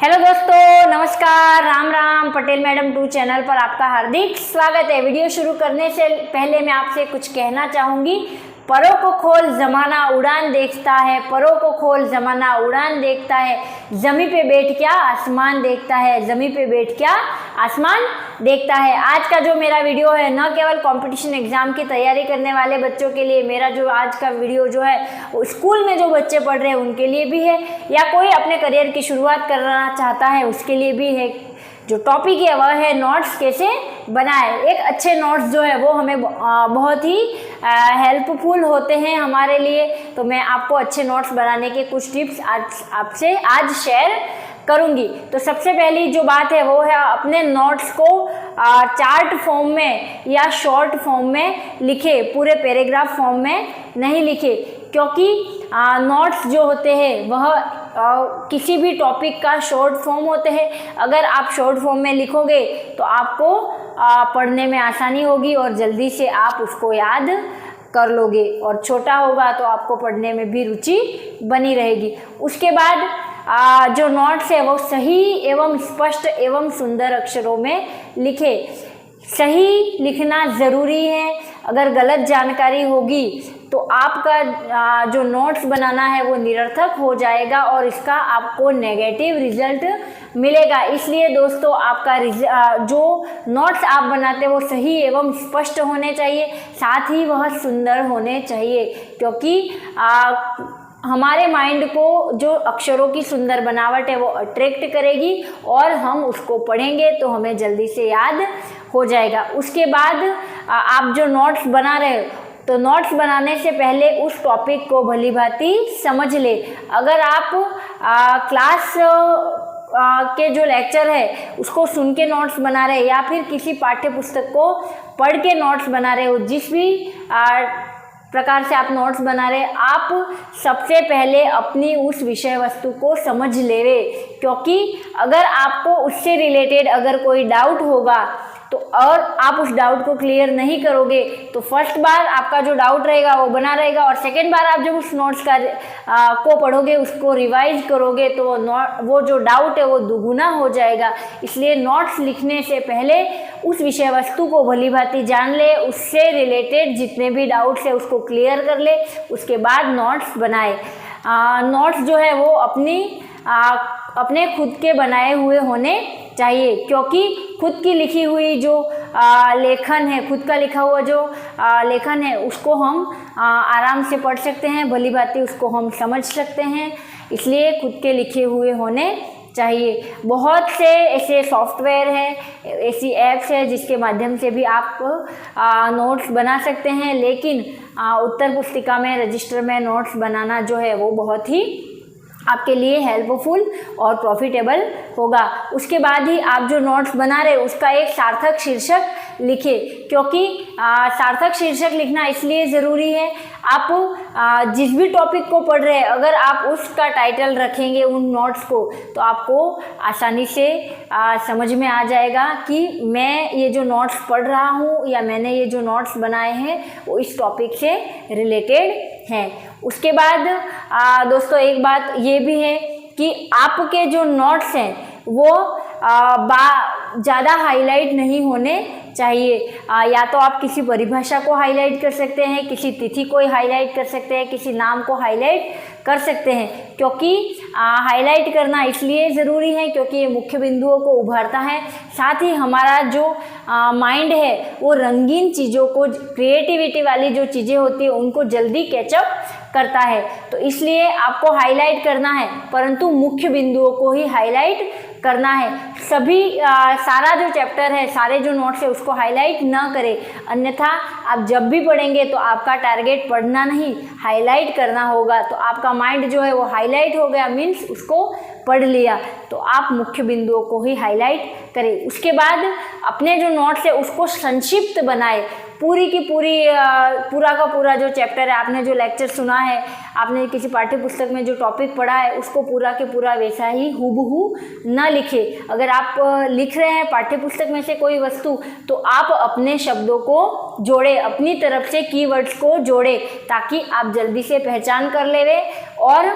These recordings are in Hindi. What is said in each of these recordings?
हेलो दोस्तों, नमस्कार, राम राम। पटेल मैडम 2 चैनल पर आपका हार्दिक स्वागत है। वीडियो शुरू करने से पहले मैं आपसे कुछ कहना चाहूँगी। परों को खोल ज़माना उड़ान देखता है, परों को खोल ज़माना उड़ान देखता है, ज़मीं पे बैठ क्या आसमान देखता है, ज़मीं पे बैठ क्या आसमान देखता है। आज का जो मेरा वीडियो है न केवल कंपटीशन एग्ज़ाम की तैयारी करने वाले बच्चों के लिए, मेरा जो आज का वीडियो जो है वो स्कूल में जो बच्चे पढ़ रहे हैं उनके लिए भी है, या कोई अपने करियर की शुरुआत करना चाहता है उसके लिए भी है। जो टॉपिक है वह है नोट्स कैसे बनाए। एक अच्छे नोट्स जो है वो हमें बहुत ही हेल्पफुल होते हैं हमारे लिए। तो मैं आपको अच्छे नोट्स बनाने के कुछ टिप्स आपसे आज शेयर करूंगी। तो सबसे पहली जो बात है वो है अपने नोट्स को चार्ट फॉर्म में या शॉर्ट फॉर्म में लिखे, पूरे पैराग्राफ फॉर्म में नहीं लिखे, क्योंकि नोट्स जो होते हैं वह किसी भी टॉपिक का शॉर्ट फॉर्म होते हैं। अगर आप शॉर्ट फॉर्म में लिखोगे तो आपको पढ़ने में आसानी होगी और जल्दी से आप उसको याद कर लोगे, और छोटा होगा तो आपको पढ़ने में भी रुचि बनी रहेगी। उसके बाद जो नोट्स है वो सही एवं स्पष्ट एवं सुंदर अक्षरों में लिखे। सही लिखना ज़रूरी है। अगर गलत जानकारी होगी तो आपका जो नोट्स बनाना है वो निरर्थक हो जाएगा और इसका आपको नेगेटिव रिजल्ट मिलेगा। इसलिए दोस्तों आपका जो नोट्स आप बनाते हैं वो सही एवं स्पष्ट होने चाहिए, साथ ही वह सुंदर होने चाहिए, क्योंकि हमारे माइंड को जो अक्षरों की सुंदर बनावट है वो अट्रैक्ट करेगी और हम उसको पढ़ेंगे तो हमें जल्दी से याद हो जाएगा। उसके बाद आप जो नोट्स बना रहे हो तो नोट्स बनाने से पहले उस टॉपिक को भलीभांति समझ ले। अगर आप क्लास के जो लेक्चर है उसको सुन के नोट्स बना रहे हैं या फिर किसी पाठ्य पुस्तक को पढ़ के नोट्स बना रहे हो, जिस भी प्रकार से आप नोट्स बना रहे, आप सबसे पहले अपनी उस विषय वस्तु को समझ लेवे, क्योंकि अगर आपको उससे रिलेटेड अगर कोई डाउट होगा तो और आप उस डाउट को क्लियर नहीं करोगे तो फर्स्ट बार आपका जो डाउट रहेगा वो बना रहेगा, और सेकेंड बार आप जब उस नोट्स को पढ़ोगे, उसको रिवाइज करोगे तो वो जो डाउट है वो दुगुना हो जाएगा। इसलिए नोट्स लिखने से पहले उस विषय वस्तु को भलीभांति जान ले, उससे रिलेटेड जितने भी डाउट्स है उसको क्लियर कर ले, उसके बाद नोट्स बनाए। नोट्स जो है वो अपने खुद के बनाए हुए होने चाहिए, क्योंकि खुद की लिखी हुई जो लेखन है, खुद का लिखा हुआ जो लेखन है उसको हम आराम से पढ़ सकते हैं, भलीभांति उसको हम समझ सकते हैं। इसलिए खुद के लिखे हुए होने चाहिए। बहुत से ऐसे सॉफ्टवेयर हैं, ऐसी ऐप्स है जिसके माध्यम से भी आप नोट्स बना सकते हैं, लेकिन उत्तर पुस्तिका में रजिस्टर में नोट्स बनाना जो है वो बहुत ही आपके लिए हेल्पफुल और प्रॉफिटेबल होगा। उसके बाद ही आप जो नोट्स बना रहे उसका एक सार्थक शीर्षक लिखे, क्योंकि सार्थक शीर्षक लिखना इसलिए ज़रूरी है। आप जिस भी टॉपिक को पढ़ रहे हैं अगर आप उसका टाइटल रखेंगे उन नोट्स को तो आपको आसानी से समझ में आ जाएगा कि मैं ये जो नोट्स पढ़ रहा हूँ या मैंने ये जो नोट्स बनाए हैं वो इस टॉपिक से रिलेटेड हैं। उसके बाद दोस्तों एक बात ये भी है कि आपके जो नोट्स हैं वो ज़्यादा हाईलाइट नहीं होने चाहिए। या तो आप किसी परिभाषा को हाईलाइट कर सकते हैं, किसी तिथि को हाईलाइट कर सकते हैं, किसी नाम को हाईलाइट कर सकते हैं, क्योंकि हाईलाइट करना इसलिए ज़रूरी है क्योंकि ये मुख्य बिंदुओं को उभारता है। साथ ही हमारा जो माइंड है वो रंगीन चीज़ों को, क्रिएटिविटी वाली जो चीज़ें होती है उनको जल्दी कैचअप करता है। तो इसलिए आपको हाईलाइट करना है, परंतु मुख्य बिंदुओं को ही हाईलाइट करना है। सभी सारा जो चैप्टर है, सारे जो नोट्स है उसको हाईलाइट ना करें, अन्यथा आप जब भी पढ़ेंगे तो आपका टारगेट पढ़ना नहीं हाईलाइट करना होगा। तो आपका माइंड जो है वो हाईलाइट हो गया, मीन्स उसको पढ़ लिया। तो आप मुख्य बिंदुओं को ही हाईलाइट करें। उसके बाद अपने जो नोट्स है उसको संक्षिप्त बनाए। पूरी की पूरी पूरा का पूरा जो चैप्टर है, आपने जो लेक्चर सुना है, आपने किसी पाठ्य पुस्तक में जो टॉपिक पढ़ा है उसको पूरा के पूरा वैसा ही हूबहू न लिखे। अगर आप लिख रहे हैं पाठ्य पुस्तक में से कोई वस्तु तो आप अपने शब्दों को जोड़े, अपनी तरफ से कीवर्ड्स को जोड़े, ताकि आप जल्दी से पहचान कर लेवे और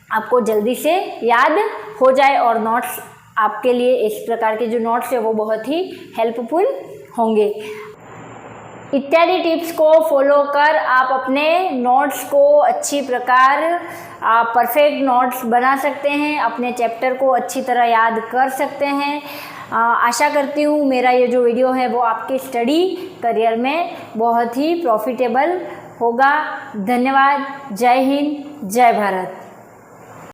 आपको जल्दी से याद हो जाए और नोट्स आपके लिए इस प्रकार के जो नोट्स है वो बहुत ही हेल्पफुल होंगे। इत्यादि टिप्स को फॉलो कर आप अपने नोट्स को अच्छी प्रकार परफेक्ट नोट्स बना सकते हैं, अपने चैप्टर को अच्छी तरह याद कर सकते हैं। आशा करती हूँ मेरा ये जो वीडियो है वो आपके स्टडी करियर में बहुत ही प्रॉफिटेबल होगा। धन्यवाद। जय हिंद, जय भारत।